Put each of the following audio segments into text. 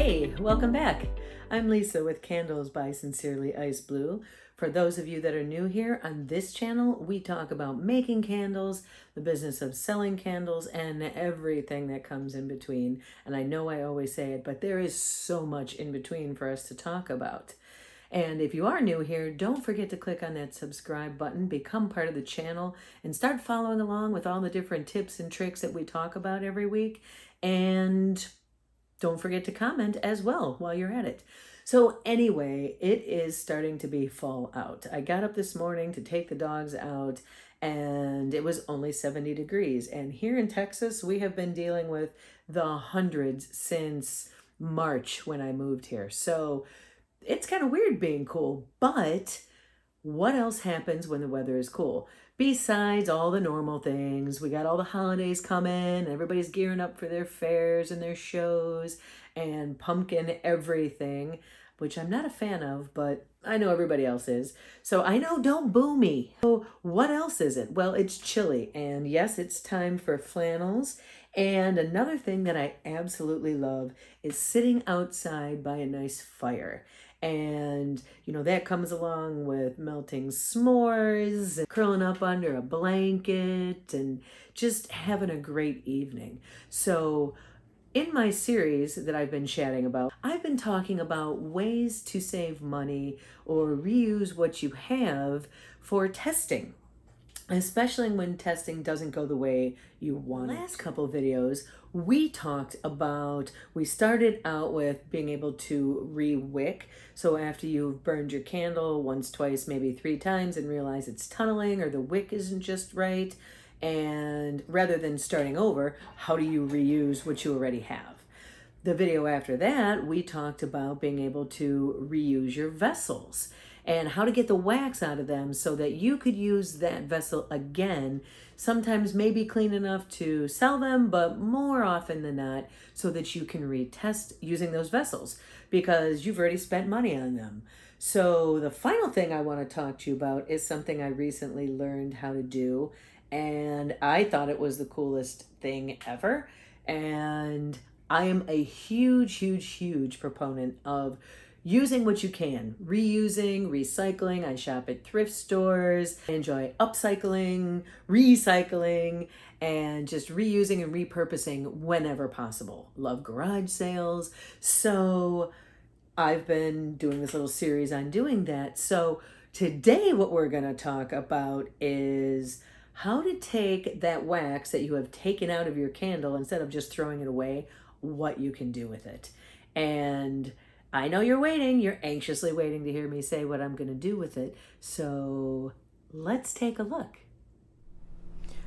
Hey, welcome back. I'm Lisa with Candles by Sincerely Ice Blue. For those of you that are new here, on this channel, we talk about making candles, the business of selling candles, and everything that comes in between. And I know I always say it, but there is so much in between for us to talk about. And if you are new here, don't forget to click on that subscribe button, become part of the channel, and start following along with all the different tips and tricks that we talk about every week. And don't forget to comment as well while you're at it. So anyway, it is starting to be fall out. I got up this morning to take the dogs out and it was only 70 degrees. And here in Texas, we have been dealing with the hundreds since March when I moved here. So it's kind of weird being cool, but what else happens when the weather is cool? Besides all the normal things, we got all the holidays coming, everybody's gearing up for their fairs and their shows and pumpkin everything, which I'm not a fan of, but I know everybody else is. So I know, don't boo me. So what else is it? Well, it's chilly, and yes, it's time for flannels. And another thing that I absolutely love is sitting outside by a nice fire. And, you know, that comes along with melting s'mores, and curling up under a blanket, and just having a great evening. So in my series that I've been chatting about, I've been talking about ways to save money or reuse what you have for testing, especially when testing doesn't go the way you want. Last couple of videos, we started out with being able to re-wick. So after you've burned your candle once, twice, maybe 3 times and realize it's tunneling or the wick isn't just right, and rather than starting over, how do you reuse what you already have? The video after that, we talked about being able to reuse your vessels and how to get the wax out of them so that you could use that vessel again, sometimes maybe clean enough to sell them, but more often than not, so that you can retest using those vessels because you've already spent money on them. So the final thing I want to talk to you about is something I recently learned how to do, and I thought it was the coolest thing ever. And I am a huge proponent of using what you can, reusing, recycling. I shop at thrift stores. I enjoy upcycling, recycling, and just reusing and repurposing whenever possible. Love garage sales. So I've been doing this little series on doing that. So today what we're going to talk about is how to take that wax that you have taken out of your candle, instead of just throwing it away, what you can do with it. And I know you're waiting, you're anxiously waiting to hear me say what I'm going to do with it. So let's take a look.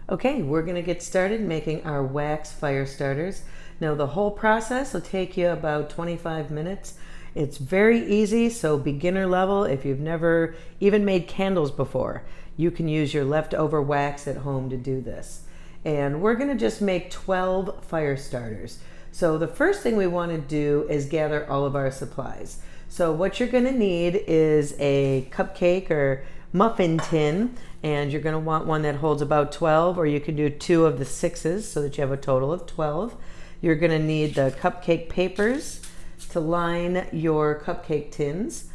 Okay, we're going to get started making our wax fire starters. Now the whole process will take you about 25 minutes. It's very easy, so beginner level. If you've never even made candles before, you can use your leftover wax at home to do this. And we're going to just make 12 fire starters. So the first thing we want to do is gather all of our supplies. So what you're going to need is a cupcake or muffin tin, and you're going to want one that holds about 12, or you can do 2 of the 6s so that you have a total of 12. You're going to need the cupcake papers to line your cupcake tins.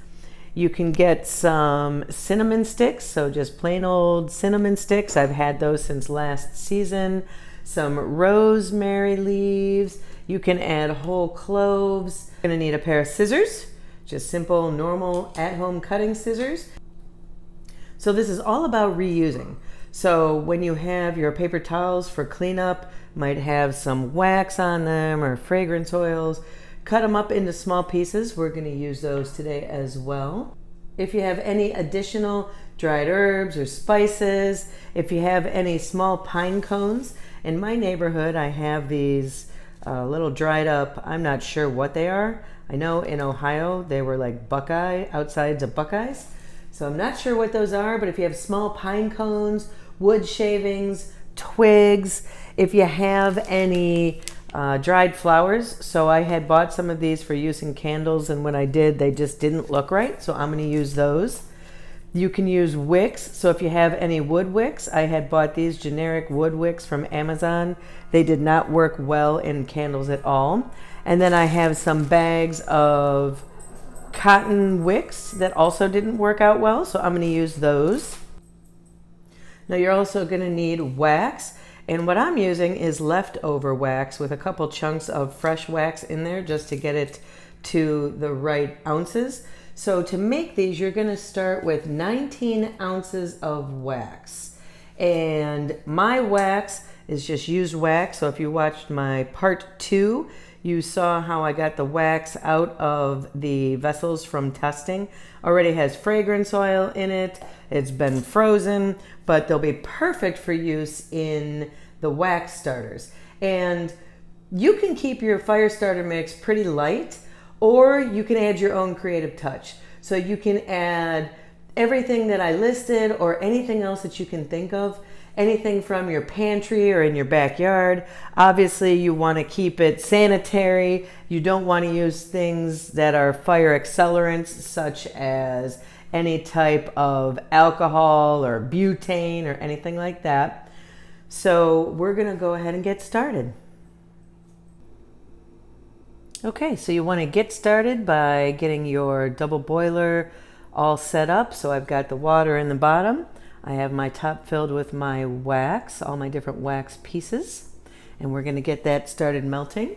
You can get some cinnamon sticks, so just plain old cinnamon sticks. I've had those since last season. Some rosemary leaves. You can add whole cloves. You're gonna need a pair of scissors, just simple, normal, at-home cutting scissors. So this is all about reusing. So when you have your paper towels for cleanup, might have some wax on them or fragrance oils, cut them up into small pieces. We're gonna use those today as well. If you have any additional dried herbs or spices, if you have any small pine cones, in my neighborhood I have these little dried up, I'm not sure what they are. I know in Ohio they were like outsides of Buckeyes. So I'm not sure what those are, but if you have small pine cones, wood shavings, twigs, if you have any dried flowers. So I had bought some of these for use in candles, and when I did, they just didn't look right. So I'm going to use those. You can use wicks. So if you have any wood wicks, I had bought these generic wood wicks from Amazon. They did not work well in candles at all. And then I have some bags of cotton wicks that also didn't work out well, so I'm going to use those. Now you're also going to need wax, and what I'm using is leftover wax with a couple chunks of fresh wax in there just to get it to the right ounces. So to make these, you're going to start with 19 ounces of wax, and my wax is just used wax. So if you watched my part 2, you saw how I got the wax out of the vessels from testing. Already has fragrance oil in it. It's been frozen, but they'll be perfect for use in the wax starters. And you can keep your fire starter mix pretty light, or you can add your own creative touch. So you can add everything that I listed or anything else that you can think of. Anything from your pantry or in your backyard. Obviously, you want to keep it sanitary. You don't want to use things that are fire accelerants, such as any type of alcohol or butane or anything like that. So we're going to go ahead and get started. Okay, so you want to get started by getting your double boiler all set up. So I've got the water in the bottom. I have my top filled with my wax, all my different wax pieces, and we're going to get that started melting.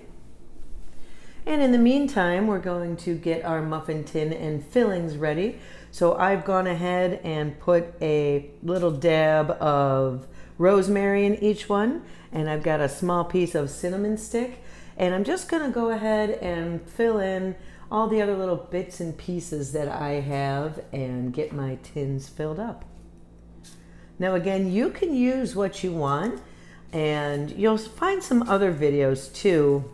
And in the meantime, we're going to get our muffin tin and fillings ready. So I've gone ahead and put a little dab of rosemary in each one, and I've got a small piece of cinnamon stick, and I'm just going to go ahead and fill in all the other little bits and pieces that I have and get my tins filled up. Now again, you can use what you want, and you'll find some other videos too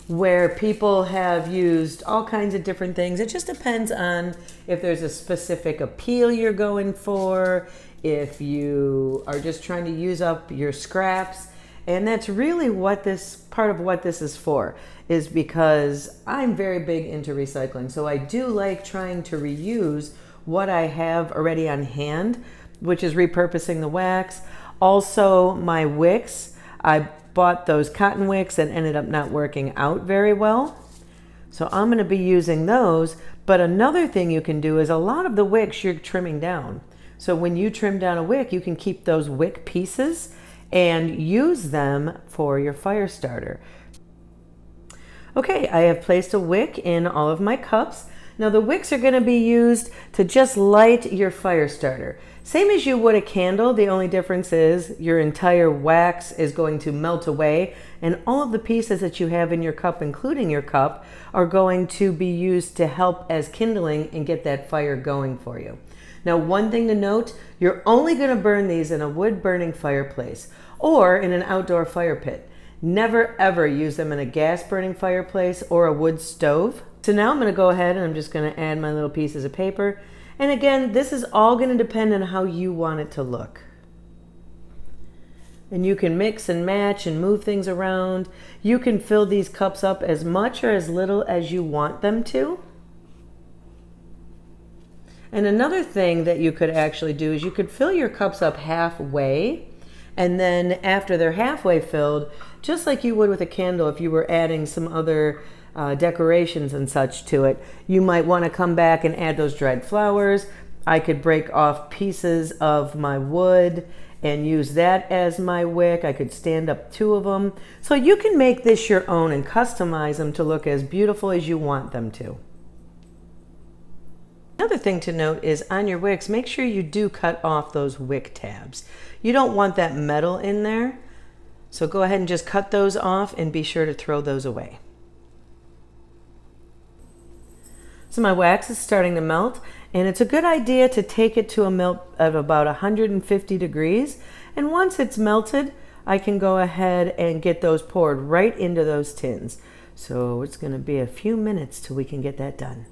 where people have used all kinds of different things. It just depends on if there's a specific appeal you're going for, if you are just trying to use up your scraps. And that's really what this part of what this is for, is because I'm very big into recycling. So I do like trying to reuse what I have already on hand, which is repurposing the wax. Also my wicks, I bought those cotton wicks and ended up not working out very well. So I'm going to be using those. But another thing you can do is a lot of the wicks you're trimming down. So when you trim down a wick, you can keep those wick pieces and use them for your fire starter. Okay, I have placed a wick in all of my cups. Now the wicks are going to be used to just light your fire starter. Same as you would a candle, the only difference is your entire wax is going to melt away, and all of the pieces that you have in your cup, including your cup, are going to be used to help as kindling and get that fire going for you. Now one thing to note, you're only going to burn these in a wood burning fireplace or in an outdoor fire pit. Never ever use them in a gas burning fireplace or a wood stove. So now I'm going to go ahead and I'm just going to add my little pieces of paper. And again, this is all going to depend on how you want it to look. And you can mix and match and move things around. You can fill these cups up as much or as little as you want them to. And another thing that you could actually do is you could fill your cups up halfway, and then after they're halfway filled, just like you would with a candle, if you were adding some other decorations and such to it, you might want to come back and add those dried flowers. I could break off pieces of my wood and use that as my wick. I could stand up 2 of them. So you can make this your own and customize them to look as beautiful as you want them to. Another thing to note is on your wicks, make sure you do cut off those wick tabs. You don't want that metal in there. So go ahead and just cut those off and be sure to throw those away. So my wax is starting to melt, and it's a good idea to take it to a melt of about 150 degrees. And once it's melted, I can go ahead and get those poured right into those tins. So it's going to be a few minutes till we can get that done.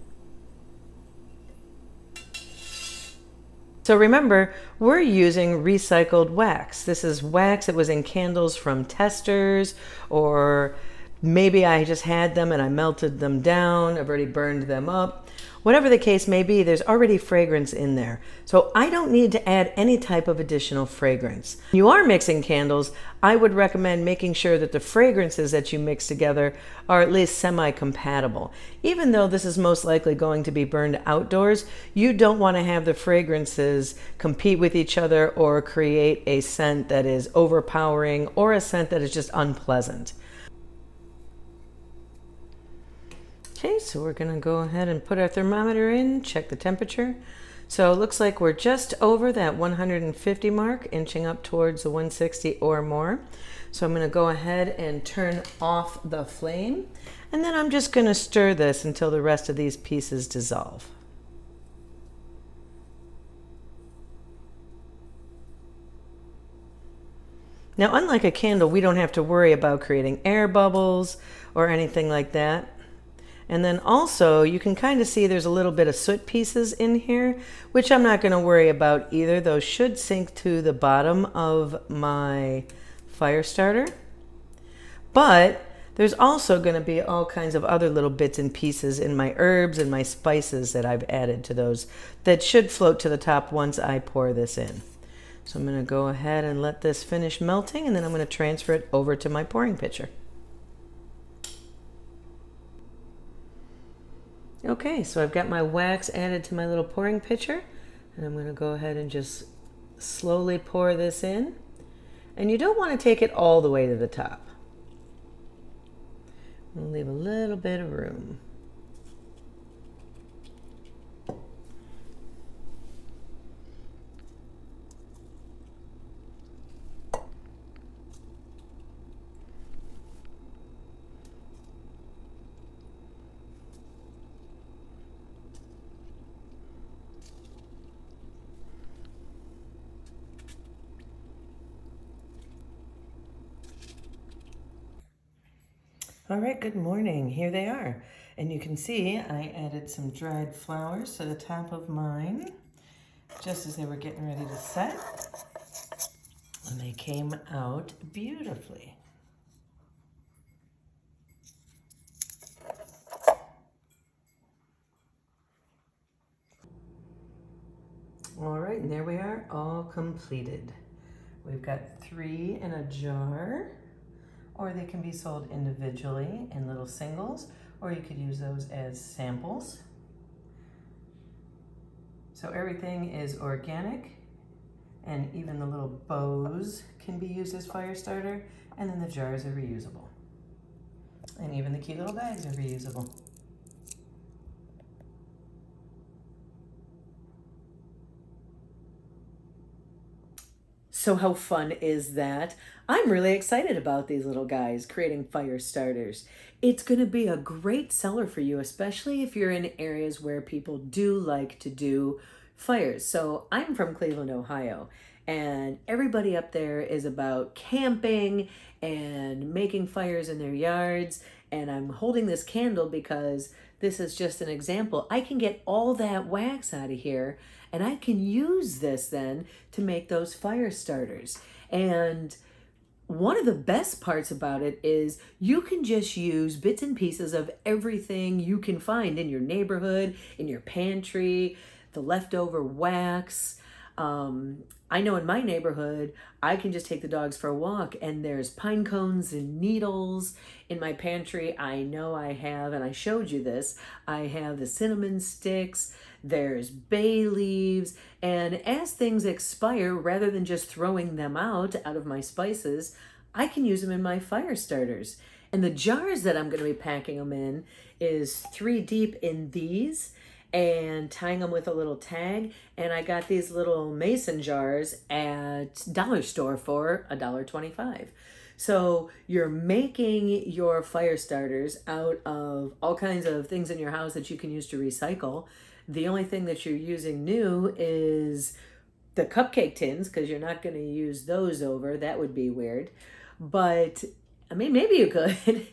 So remember, we're using recycled wax. This is wax that was in candles from testers or Maybe I just had them and I melted them down. I've already burned them up. Whatever the case may be, there's already fragrance in there. So I don't need to add any type of additional fragrance. When you are mixing candles, I would recommend making sure that the fragrances that you mix together are at least semi-compatible. Even though this is most likely going to be burned outdoors, you don't want to have the fragrances compete with each other or create a scent that is overpowering or a scent that is just unpleasant. Okay, so we're going to go ahead and put our thermometer in, check the temperature. So it looks like we're just over that 150 mark, inching up towards the 160 or more. So I'm going to go ahead and turn off the flame, and then I'm just going to stir this until the rest of these pieces dissolve. Now, unlike a candle, we don't have to worry about creating air bubbles or anything like that. And then also you can kind of see there's a little bit of soot pieces in here, which I'm not going to worry about either. Those should sink to the bottom of my fire starter. But there's also going to be all kinds of other little bits and pieces in my herbs and my spices that I've added to those that should float to the top once I pour this in. So I'm going to go ahead and let this finish melting, and then I'm going to transfer it over to my pouring pitcher. Okay, so I've got my wax added to my little pouring pitcher, and I'm going to go ahead and just slowly pour this in. And you don't want to take it all the way to the top. We'll leave a little bit of room. All right, good morning. Here they are. And you can see I added some dried flowers to the top of mine just as they were getting ready to set. And they came out beautifully. All right, and there we are, all completed. We've got 3 in a jar, or they can be sold individually in little singles, or you could use those as samples. So everything is organic, and even the little bows can be used as fire starter, and then the jars are reusable. And even the cute little bags are reusable. So how fun is that? I'm really excited about these little guys creating fire starters. It's going to be a great seller for you, especially if you're in areas where people do like to do fires. So I'm from Cleveland, Ohio, and everybody up there is about camping and making fires in their yards. And I'm holding this candle because this is just an example. I can get all that wax out of here, and I can use this then to make those fire starters. And one of the best parts about it is you can just use bits and pieces of everything you can find in your neighborhood, in your pantry, the leftover wax. I know in my neighborhood, I can just take the dogs for a walk, and there's pine cones and needles in my pantry. I know I have, and I showed you this, I have the cinnamon sticks, there's bay leaves, and as things expire, rather than just throwing them out of my spices, I can use them in my fire starters. And the jars that I'm going to be packing them in is 3 deep in these, and tying them with a little tag. And I got these little mason jars at dollar store for $1.25. So you're making your fire starters out of all kinds of things in your house that you can use to recycle. The only thing that you're using new is the cupcake tins, because you're not going to use those over. That would be weird. But I mean, maybe you could.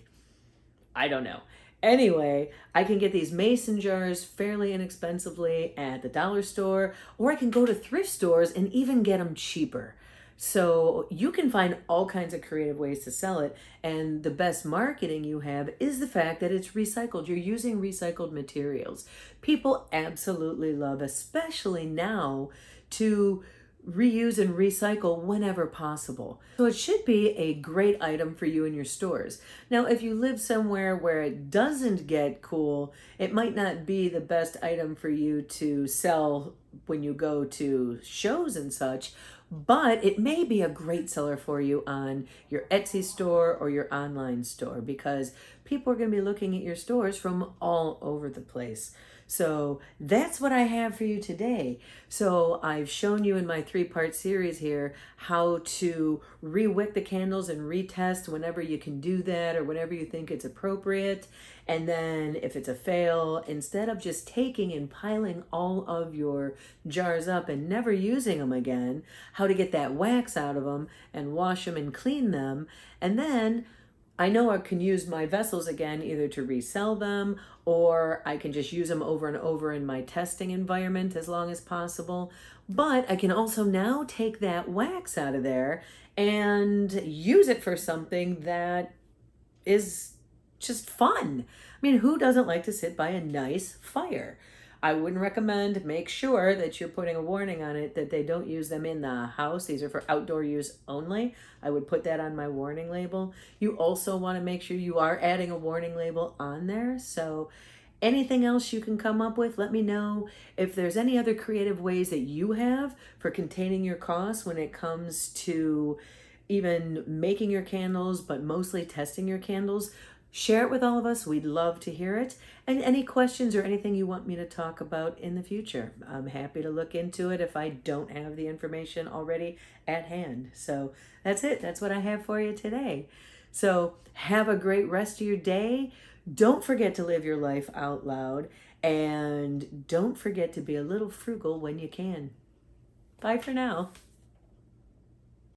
I don't know. Anyway, I can get these mason jars fairly inexpensively at the dollar store, or I can go to thrift stores and even get them cheaper. So you can find all kinds of creative ways to sell it. And the best marketing you have is the fact that it's recycled. You're using recycled materials. People absolutely love, especially now, to reuse and recycle whenever possible. So it should be a great item for you in your stores. Now, if you live somewhere where it doesn't get cool, it might not be the best item for you to sell when you go to shows and such, but it may be a great seller for you on your Etsy store or your online store, because people are going to be looking at your stores from all over the place. So that's what I have for you today. So I've shown you in my 3-part series here how to rewick the candles and retest whenever you can do that or whenever you think it's appropriate. And then if it's a fail, instead of just taking and piling all of your jars up and never using them again, how to get that wax out of them and wash them and clean them. And then I know I can use my vessels again, either to resell them, or I can just use them over and over in my testing environment as long as possible. But I can also now take that wax out of there and use it for something that is just fun. I mean, who doesn't like to sit by a nice fire? I wouldn't recommend. Make sure that you're putting a warning on it that they don't use them in the house. These are for outdoor use only. I would put that on my warning label. You also want to make sure you are adding a warning label on there. So anything else you can come up with, let me know. If there's any other creative ways that you have for containing your costs when it comes to even making your candles, but mostly testing your candles, share it with all of us. We'd love to hear it. And any questions or anything you want me to talk about in the future, I'm happy to look into it if I don't have the information already at hand. So that's it. That's what I have for you today. So have a great rest of your day. Don't forget to live your life out loud. And don't forget to be a little frugal when you can. Bye for now.